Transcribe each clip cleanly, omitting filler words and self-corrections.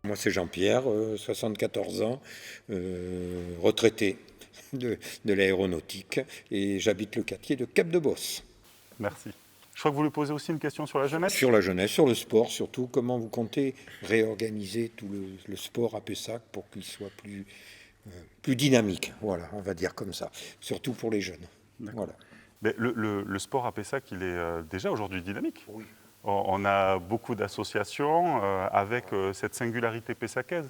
Moi, c'est Jean-Pierre, 74 ans, retraité de l'aéronautique, et j'habite le quartier de Cap-de-Bosse. Merci. Je crois que vous lui posez aussi une question sur la jeunesse. Sur la jeunesse, sur le sport surtout, comment vous comptez réorganiser tout le sport à Pessac pour qu'il soit plus dynamique, voilà, on va dire comme ça, surtout pour les jeunes. D'accord. Voilà. Mais le sport à Pessac, il est déjà aujourd'hui dynamique. Oui. On a beaucoup d'associations avec cette singularité pessacaise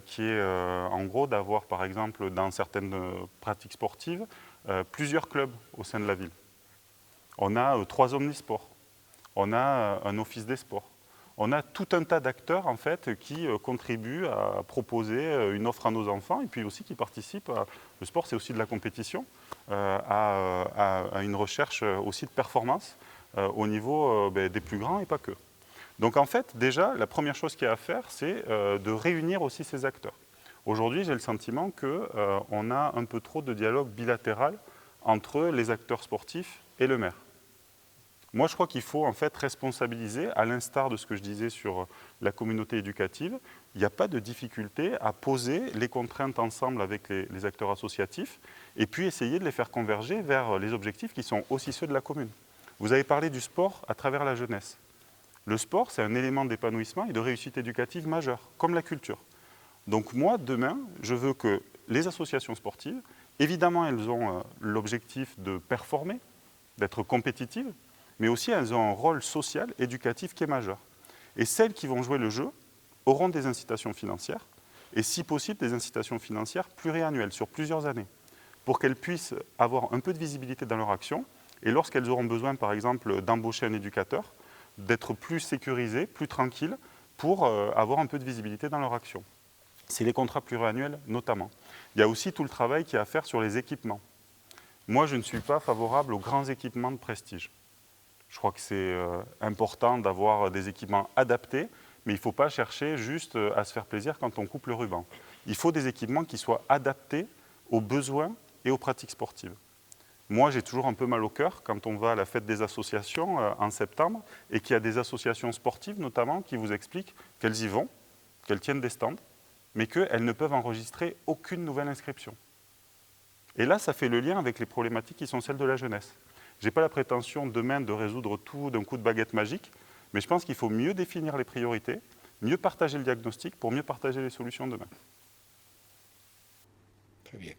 qui est en gros d'avoir par exemple dans certaines pratiques sportives plusieurs clubs au sein de la ville. On a 3 omnisports, on a un office des sports. On a tout un tas d'acteurs en fait qui contribuent à proposer une offre à nos enfants et puis aussi qui participent à... Le sport, c'est aussi de la compétition, à une recherche aussi de performance au niveau des plus grands et pas que. Donc en fait, déjà, la première chose qu'il y a à faire, c'est de réunir aussi ces acteurs. Aujourd'hui, j'ai le sentiment qu'on a un peu trop de dialogue bilatéral entre les acteurs sportifs et le maire. Moi, je crois qu'il faut en fait responsabiliser, à l'instar de ce que je disais sur la communauté éducative. Il n'y a pas de difficulté à poser les contraintes ensemble avec les acteurs associatifs et puis essayer de les faire converger vers les objectifs qui sont aussi ceux de la commune. Vous avez parlé du sport à travers la jeunesse. Le sport, c'est un élément d'épanouissement et de réussite éducative majeur, comme la culture. Donc moi, demain, je veux que les associations sportives, évidemment, elles ont l'objectif de performer, d'être compétitives, mais aussi elles ont un rôle social, éducatif qui est majeur. Et celles qui vont jouer le jeu auront des incitations financières, et si possible des incitations financières pluriannuelles, sur plusieurs années, pour qu'elles puissent avoir un peu de visibilité dans leur action, et lorsqu'elles auront besoin, par exemple, d'embaucher un éducateur, d'être plus sécurisées, plus tranquilles, pour avoir un peu de visibilité dans leur action. C'est les contrats pluriannuels notamment. Il y a aussi tout le travail qu'il y a à faire sur les équipements. Moi, je ne suis pas favorable aux grands équipements de prestige. Je crois que c'est important d'avoir des équipements adaptés, mais il ne faut pas chercher juste à se faire plaisir quand on coupe le ruban. Il faut des équipements qui soient adaptés aux besoins et aux pratiques sportives. Moi, j'ai toujours un peu mal au cœur quand on va à la fête des associations en septembre et qu'il y a des associations sportives notamment qui vous expliquent qu'elles y vont, qu'elles tiennent des stands, mais qu'elles ne peuvent enregistrer aucune nouvelle inscription. Et là, ça fait le lien avec les problématiques qui sont celles de la jeunesse. Je n'ai pas la prétention demain de résoudre tout d'un coup de baguette magique, mais je pense qu'il faut mieux définir les priorités, mieux partager le diagnostic pour mieux partager les solutions demain. Très bien.